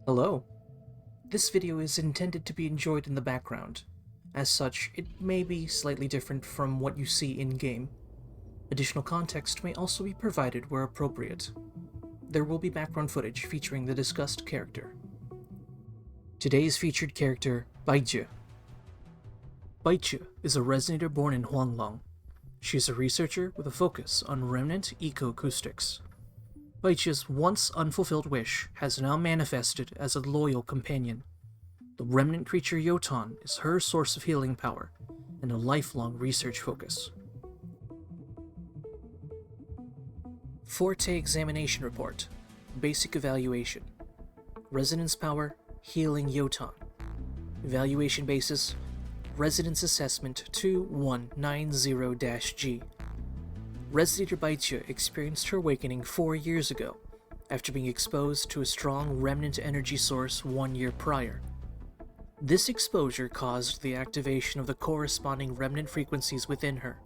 Hello. This video is intended to be enjoyed in the background. As such, it may be slightly different from what you see in-game. Additional context may also be provided where appropriate. There will be background footage featuring the discussed character. Today's featured character, Baizhi. Baizhi is a resonator born in Huanglong. She is a researcher with a focus on remnant ecoacoustics. Baizhi's once unfulfilled wish has now manifested as a loyal companion. The remnant creature Yotan is her source of healing power and a lifelong research focus. Forte Examination Report. Basic Evaluation. Resonance Power, Healing Yotan. Evaluation Basis, Resonance Assessment 2190-G. Resonator Baizhi experienced her awakening 4 years ago, after being exposed to a strong remnant energy source 1 year prior. This exposure caused the activation of the corresponding remnant frequencies within her.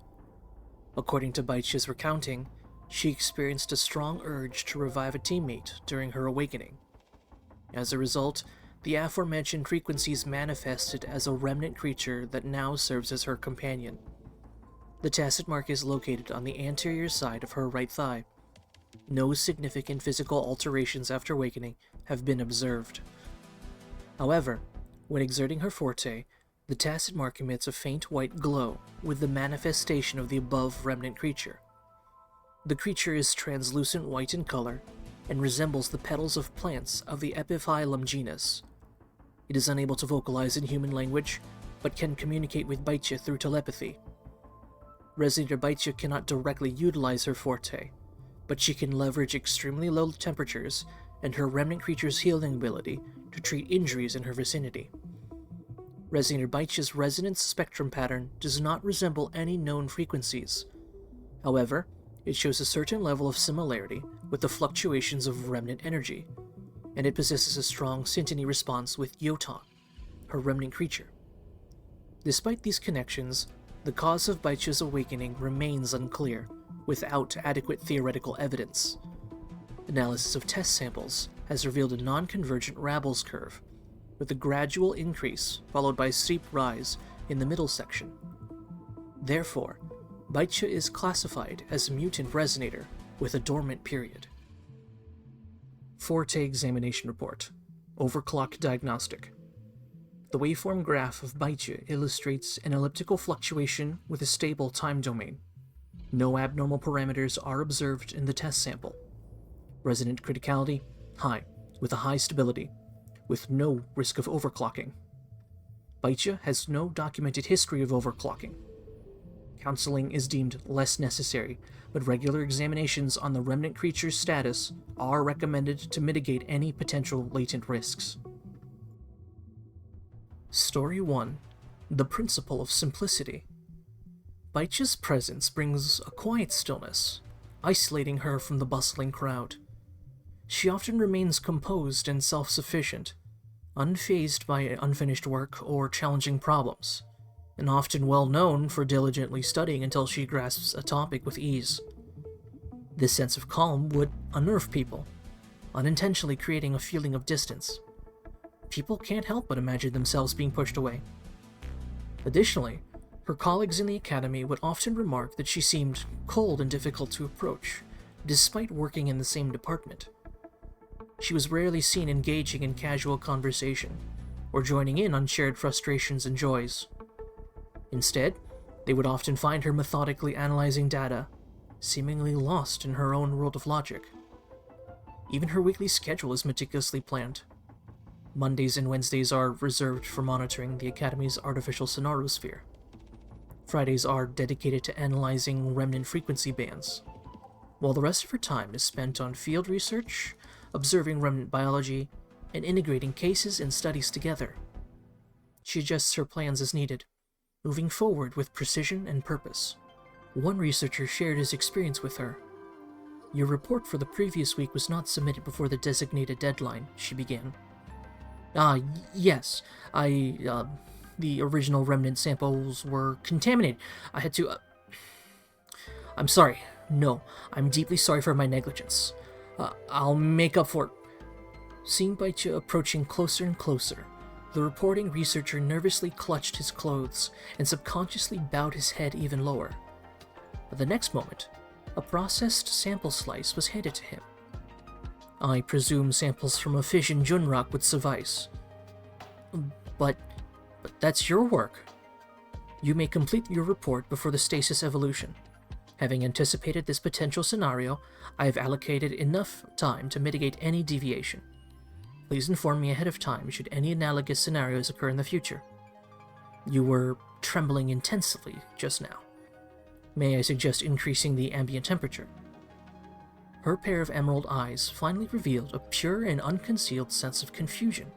According to Baizhi's recounting, she experienced a strong urge to revive a teammate during her awakening. As a result, the aforementioned frequencies manifested as a remnant creature that now serves as her companion. The tacet mark is located on the anterior side of her right thigh. No significant physical alterations after awakening have been observed. However, when exerting her forte, the tacet mark emits a faint white glow with the manifestation of the above remnant creature. The creature is translucent white in color and resembles the petals of plants of the Epiphyllum genus. It is unable to vocalize in human language, but can communicate with Baizhi through telepathy. Resonator Baizhi cannot directly utilize her forte, but she can leverage extremely low temperatures and her remnant creature's healing ability to treat injuries in her vicinity. Resonator Baizhi's resonance spectrum pattern does not resemble any known frequencies. However, it shows a certain level of similarity with the fluctuations of remnant energy, and it possesses a strong syntony response with Yotan, her remnant creature. Despite these connections, the cause of Baizhi's awakening remains unclear, without adequate theoretical evidence. Analysis of test samples has revealed a non-convergent Rabel's curve, with a gradual increase followed by a steep rise in the middle section. Therefore, Baizhi is classified as a mutant resonator with a dormant period. Forte Examination Report. Overclock Diagnostic. The waveform graph of Baizhi illustrates an elliptical fluctuation with a stable time domain. No abnormal parameters are observed in the test sample. Resonant criticality, high, with a high stability, with no risk of overclocking. Baizhi has no documented history of overclocking. Counseling is deemed less necessary, but regular examinations on the remnant creature's status are recommended to mitigate any potential latent risks. Story 1. The Principle of Simplicity. Baizhi's presence brings a quiet stillness, isolating her from the bustling crowd. She often remains composed and self-sufficient, unfazed by unfinished work or challenging problems, and often well known for diligently studying until she grasps a topic with ease. This sense of calm would unnerve people, unintentionally creating a feeling of distance. People can't help but imagine themselves being pushed away. Additionally, her colleagues in the academy would often remark that she seemed cold and difficult to approach, despite working in the same department. She was rarely seen engaging in casual conversation, or joining in on shared frustrations and joys. Instead, they would often find her methodically analyzing data, seemingly lost in her own world of logic. Even her weekly schedule is meticulously planned. Mondays and Wednesdays are reserved for monitoring the Academy's artificial sonorosphere. Fridays are dedicated to analyzing remnant frequency bands, while the rest of her time is spent on field research, observing remnant biology, and integrating cases and studies together. She adjusts her plans as needed, moving forward with precision and purpose. One researcher shared his experience with her. "Your report for the previous week was not submitted before the designated deadline," she began. Yes. The original remnant samples were contaminated. I had to, I'm sorry. No, I'm deeply sorry for my negligence. I'll make up for it. Seeing Baizhi approaching closer and closer, the reporting researcher nervously clutched his clothes and subconsciously bowed his head even lower. But the next moment, a processed sample slice was handed to him. I presume samples from a fish in Junrak would suffice. But that's your work. You may complete your report before the stasis evolution. Having anticipated this potential scenario, I have allocated enough time to mitigate any deviation. Please inform me ahead of time should any analogous scenarios occur in the future. You were trembling intensely just now. May I suggest increasing the ambient temperature? Her pair of emerald eyes finally revealed a pure and unconcealed sense of confusion.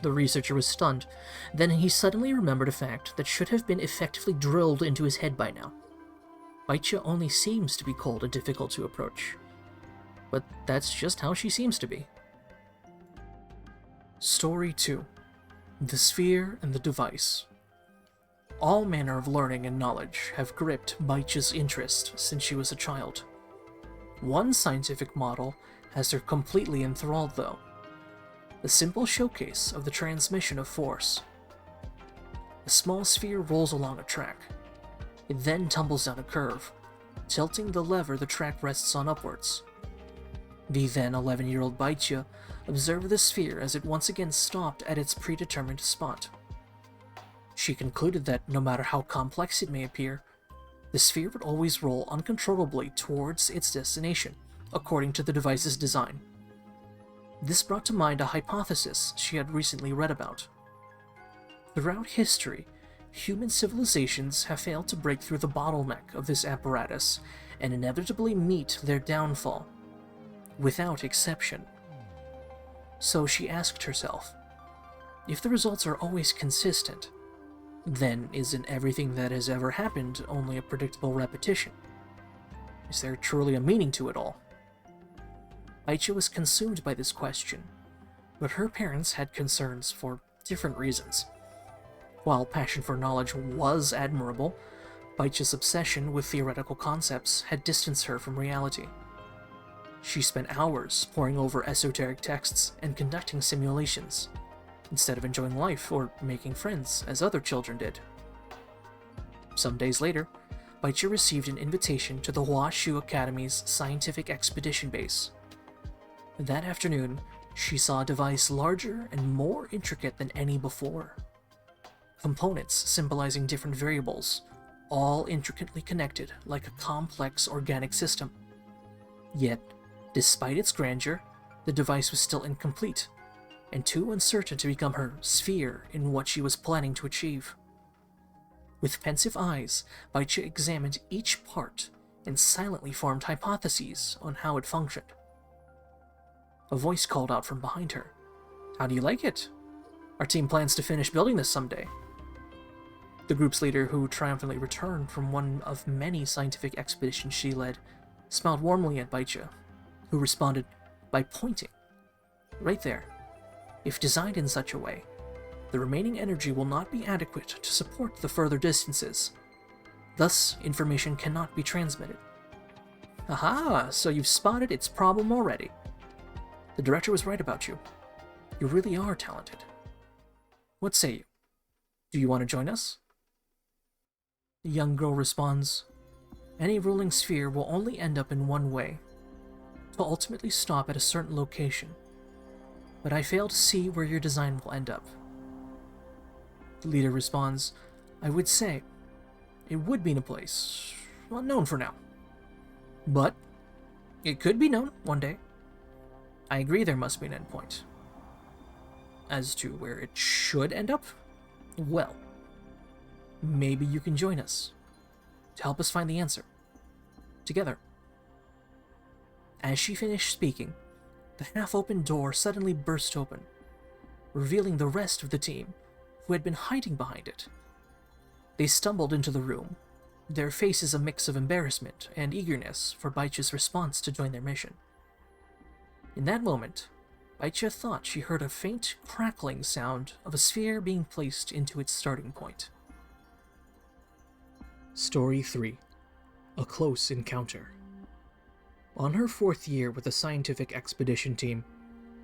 The researcher was stunned. Then he suddenly remembered a fact that should have been effectively drilled into his head by now. Baizhi only seems to be cold and difficult to approach. But that's just how she seems to be. Story 2. The Sphere and the Device. All manner of learning and knowledge have gripped Baizhi's interest since she was a child. One scientific model has her completely enthralled, though. The simple showcase of the transmission of force. A small sphere rolls along a track. It then tumbles down a curve, tilting the lever the track rests on upwards. The then 11-year-old Baizhi observed the sphere as it once again stopped at its predetermined spot. She concluded that no matter how complex it may appear, the sphere would always roll uncontrollably towards its destination, according to the device's design. This brought to mind a hypothesis she had recently read about. Throughout history, human civilizations have failed to break through the bottleneck of this apparatus and inevitably meet their downfall, without exception. So she asked herself, if the results are always consistent, then isn't everything that has ever happened only a predictable repetition? Is there truly a meaning to it all? Baizhi was consumed by this question, but her parents had concerns for different reasons. While passion for knowledge was admirable, Baizhi's obsession with theoretical concepts had distanced her from reality. She spent hours poring over esoteric texts and conducting simulations, instead of enjoying life or making friends as other children did. Some days later, Baizhi received an invitation to the Huashu Academy's scientific expedition base. That afternoon, she saw a device larger and more intricate than any before. Components symbolizing different variables, all intricately connected like a complex organic system. Yet, despite its grandeur, the device was still incomplete, and too uncertain to become her sphere in what she was planning to achieve. With pensive eyes, Baizhi examined each part and silently formed hypotheses on how it functioned. A voice called out from behind her. "How do you like it? Our team plans to finish building this someday." The group's leader, who triumphantly returned from one of many scientific expeditions she led, smiled warmly at Baizhi, who responded by pointing. "Right there. If designed in such a way, the remaining energy will not be adequate to support the further distances. Thus, information cannot be transmitted." Aha! So you've spotted its problem already. The director was right about you. You really are talented. What say you? Do you want to join us? The young girl responds, "Any ruling sphere will only end up in one way, to ultimately stop at a certain location. But I fail to see where your design will end up." The leader responds, "I would say it would be in a place unknown for now. But it could be known one day. I agree there must be an endpoint. As to where it should end up, well, maybe you can join us to help us find the answer. Together." As she finished speaking, the half-open door suddenly burst open, revealing the rest of the team, who had been hiding behind it. They stumbled into the room, their faces a mix of embarrassment and eagerness for Baizhi's response to join their mission. In that moment, Baizhi thought she heard a faint crackling sound of a sphere being placed into its starting point. Story 3. A Close Encounter. On her 4th year with the scientific expedition team,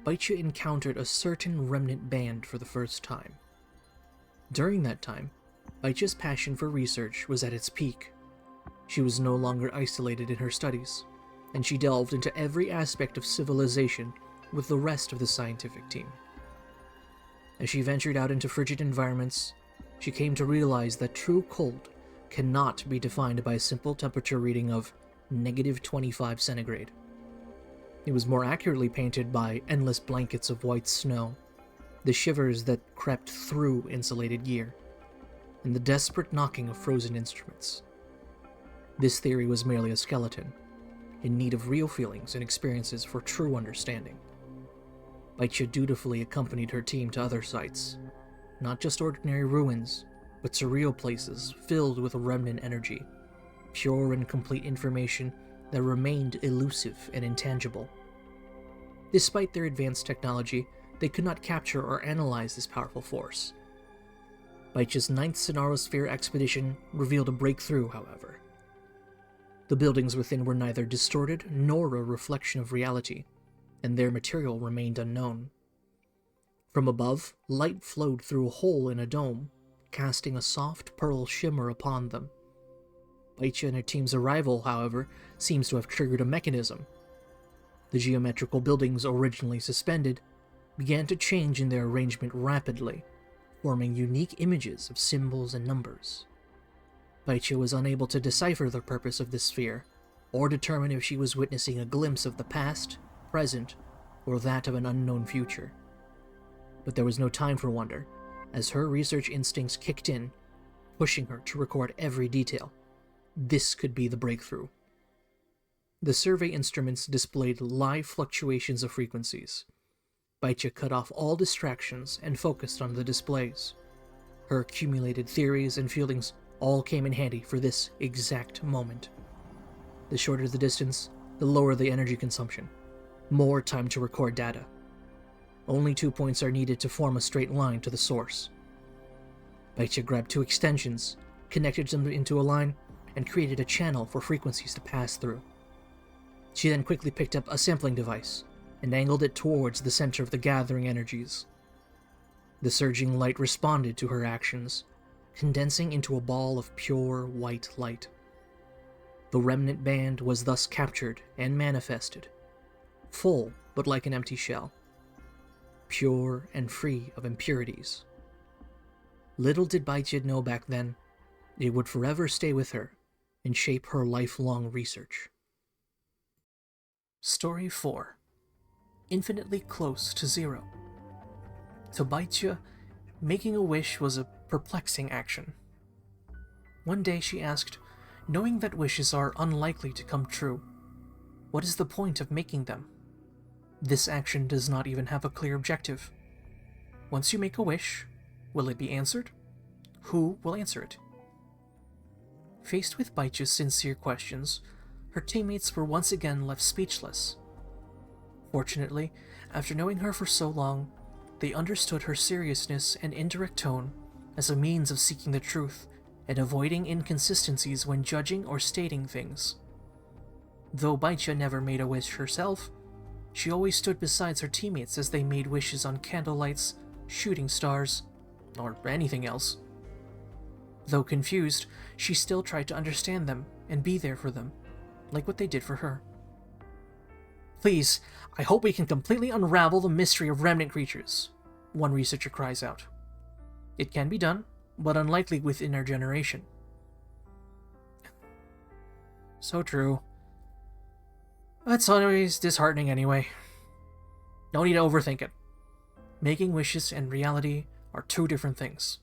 Baizhi encountered a certain remnant band for the first time. During that time, Baizhi's passion for research was at its peak. She was no longer isolated in her studies, and she delved into every aspect of civilization with the rest of the scientific team. As she ventured out into frigid environments, she came to realize that true cold cannot be defined by a simple temperature reading of -25 centigrade. It was more accurately painted by endless blankets of white snow, the shivers that crept through insulated gear, and the desperate knocking of frozen instruments. This theory was merely a skeleton, in need of real feelings and experiences for true understanding. Baizhi dutifully accompanied her team to other sites, not just ordinary ruins, but surreal places filled with remnant energy, pure and complete information that remained elusive and intangible. Despite their advanced technology, they could not capture or analyze this powerful force. Baizhi's 9th Sonarosphere expedition revealed a breakthrough, however. The buildings within were neither distorted nor a reflection of reality, and their material remained unknown. From above, light flowed through a hole in a dome, casting a soft pearl shimmer upon them. Baizhi and her team's arrival, however, seems to have triggered a mechanism. The geometrical buildings originally suspended began to change in their arrangement rapidly, forming unique images of symbols and numbers. Baizhi was unable to decipher the purpose of this sphere, or determine if she was witnessing a glimpse of the past, present, or that of an unknown future. But there was no time for wonder, as her research instincts kicked in, pushing her to record every detail. This could be the breakthrough. The survey instruments displayed live fluctuations of frequencies. Baizhi cut off all distractions and focused on the displays. Her accumulated theories and feelings all came in handy for this exact moment. The shorter the distance, the lower the energy consumption. More time to record data. Only 2 points are needed to form a straight line to the source. Baizhi grabbed 2 extensions, connected them into a line, and created a channel for frequencies to pass through. She then quickly picked up a sampling device and angled it towards the center of the gathering energies. The surging light responded to her actions, condensing into a ball of pure white light. The remnant band was thus captured and manifested, full but like an empty shell, pure and free of impurities. Little did Baizhi know back then, it would forever stay with her and shape her lifelong research. Story 4. Infinitely Close to Zero. To Baizhi, making a wish was a perplexing action. One day she asked, knowing that wishes are unlikely to come true, what is the point of making them? This action does not even have a clear objective. Once you make a wish, will it be answered? Who will answer it? Faced with Baizhi's sincere questions, her teammates were once again left speechless. Fortunately, after knowing her for so long, they understood her seriousness and indirect tone as a means of seeking the truth and avoiding inconsistencies when judging or stating things. Though Baizhi never made a wish herself, she always stood beside her teammates as they made wishes on candlelights, shooting stars, or anything else. Though confused, she still tried to understand them and be there for them, like what they did for her. Please, I hope we can completely unravel the mystery of remnant creatures, one researcher cries out. It can be done, but unlikely within our generation. So true. That's always disheartening anyway. No need to overthink it. Making wishes and reality are 2 different things.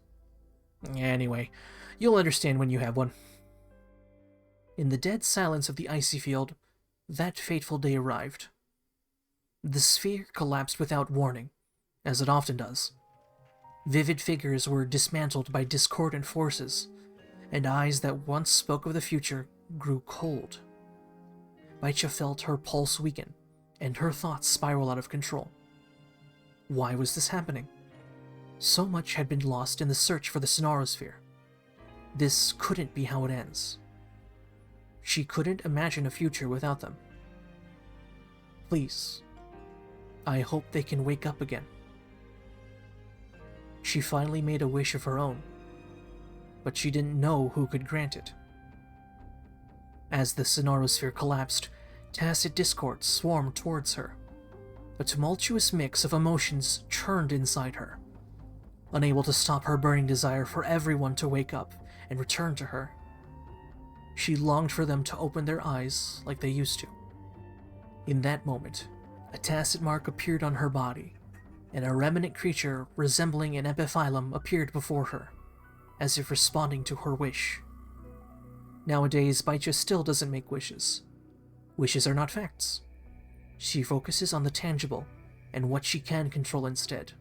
Anyway, you'll understand when you have one. In the dead silence of the icy field, that fateful day arrived. The sphere collapsed without warning, as it often does. Vivid figures were dismantled by discordant forces, and eyes that once spoke of the future grew cold. Baizhi felt her pulse weaken, and her thoughts spiral out of control. Why was this happening? So much had been lost in the search for the Sonarosphere. This couldn't be how it ends. She couldn't imagine a future without them. Please, I hope they can wake up again. She finally made a wish of her own, but she didn't know who could grant it. As the sonorosphere collapsed, tacit discord swarmed towards her. A tumultuous mix of emotions churned inside her. Unable to stop her burning desire for everyone to wake up and return to her, she longed for them to open their eyes like they used to. In that moment, a tacit mark appeared on her body, and a remnant creature resembling an epiphyllum appeared before her, as if responding to her wish. Nowadays, Baizhi still doesn't make wishes. Wishes are not facts. She focuses on the tangible and what she can control instead.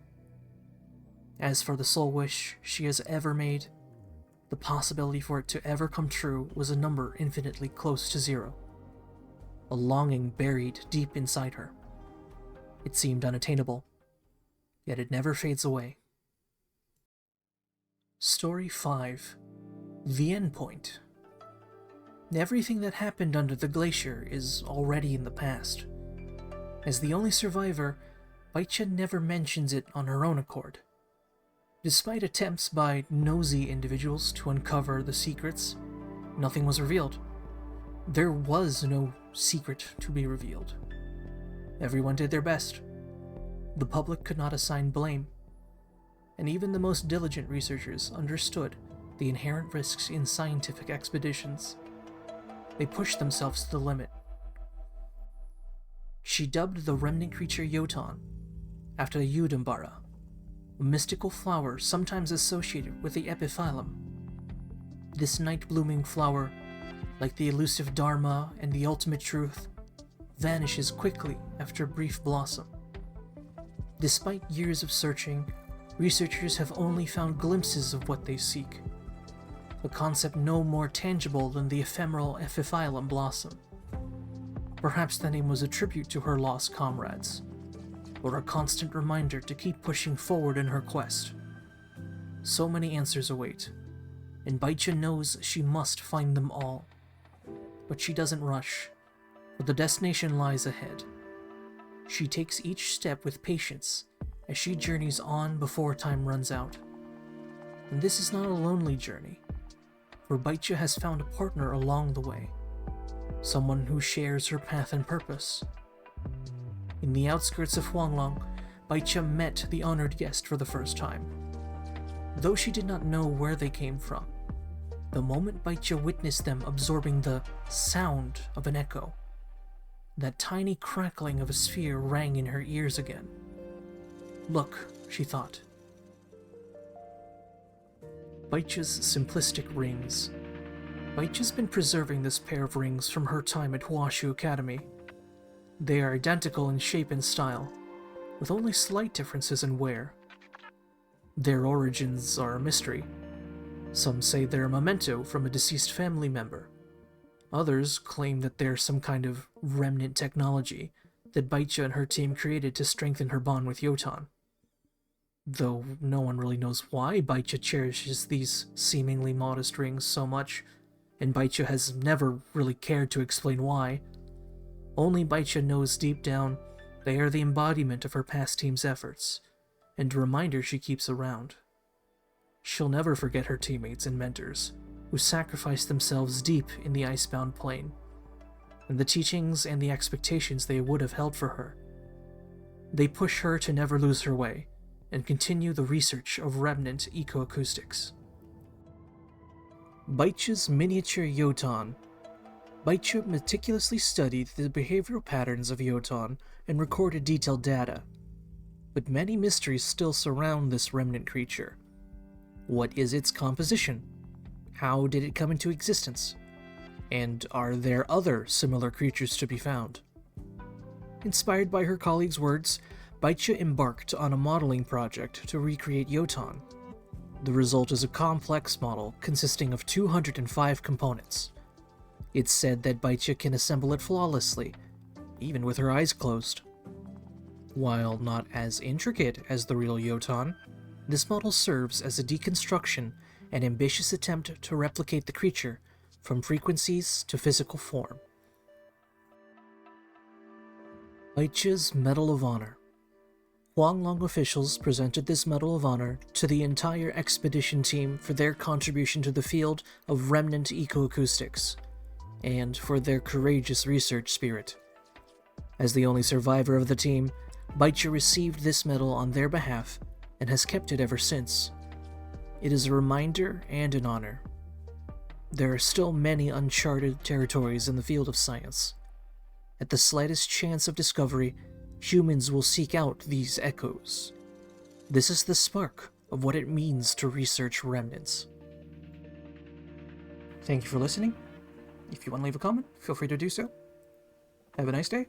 As for the sole wish she has ever made, the possibility for it to ever come true was a number infinitely close to zero. A longing buried deep inside her. It seemed unattainable, yet it never fades away. Story 5. The Endpoint. Everything that happened under the glacier is already in the past. As the only survivor, Baizhi never mentions it on her own accord. Despite attempts by nosy individuals to uncover the secrets, nothing was revealed. There was no secret to be revealed. Everyone did their best. The public could not assign blame, and even the most diligent researchers understood the inherent risks in scientific expeditions. They pushed themselves to the limit. She dubbed the remnant creature Yotan, after the Udambara, a mystical flower sometimes associated with the epiphyllum. This night-blooming flower, like the elusive Dharma and the ultimate truth, vanishes quickly after a brief blossom. Despite years of searching, researchers have only found glimpses of what they seek, a concept no more tangible than the ephemeral epiphyllum blossom. Perhaps the name was a tribute to her lost comrades, or a constant reminder to keep pushing forward in her quest. So many answers await, and Baizhi knows she must find them all. But she doesn't rush, for the destination lies ahead. She takes each step with patience as she journeys on before time runs out. And this is not a lonely journey, for Baizhi has found a partner along the way, someone who shares her path and purpose. In the outskirts of Huanglong, Baizhi met the honored guest for the first time. Though she did not know where they came from, the moment Baizhi witnessed them absorbing the sound of an echo, that tiny crackling of a sphere rang in her ears again. Look, she thought. Baizhi's simplistic rings. Baizhi's been preserving this pair of rings from her time at Huashu Academy. They are identical in shape and style, with only slight differences in wear. Their origins are a mystery. Some say they're a memento from a deceased family member. Others claim that they're some kind of remnant technology that Baizhi and her team created to strengthen her bond with Yotan. Though no one really knows why Baizhi cherishes these seemingly modest rings so much, and Baizhi has never really cared to explain why. Only Baizhi knows deep down they are the embodiment of her past team's efforts, and a reminder she keeps around. She'll never forget her teammates and mentors, who sacrificed themselves deep in the icebound plane, and the teachings and the expectations they would have held for her. They push her to never lose her way, and continue the research of remnant ecoacoustics. Baizhi's miniature Yotan. Baizhi meticulously studied the behavioral patterns of Yotan and recorded detailed data. But many mysteries still surround this remnant creature. What is its composition? How did it come into existence? And are there other similar creatures to be found? Inspired by her colleagues' words, Baizhi embarked on a modeling project to recreate Yotan. The result is a complex model consisting of 205 components. It's said that Baizhi can assemble it flawlessly, even with her eyes closed. While not as intricate as the real Yotan, this model serves as a deconstruction and ambitious attempt to replicate the creature from frequencies to physical form. Baizhi's Medal of Honor. Huanglong officials presented this Medal of Honor to the entire expedition team for their contribution to the field of remnant ecoacoustics, and for their courageous research spirit. As the only survivor of the team, Baizhi received this medal on their behalf and has kept it ever since. It is a reminder and an honor. There are still many uncharted territories in the field of science. At the slightest chance of discovery, humans will seek out these echoes. This is the spark of what it means to research remnants. Thank you for listening. If you want to leave a comment, feel free to do so. Have a nice day.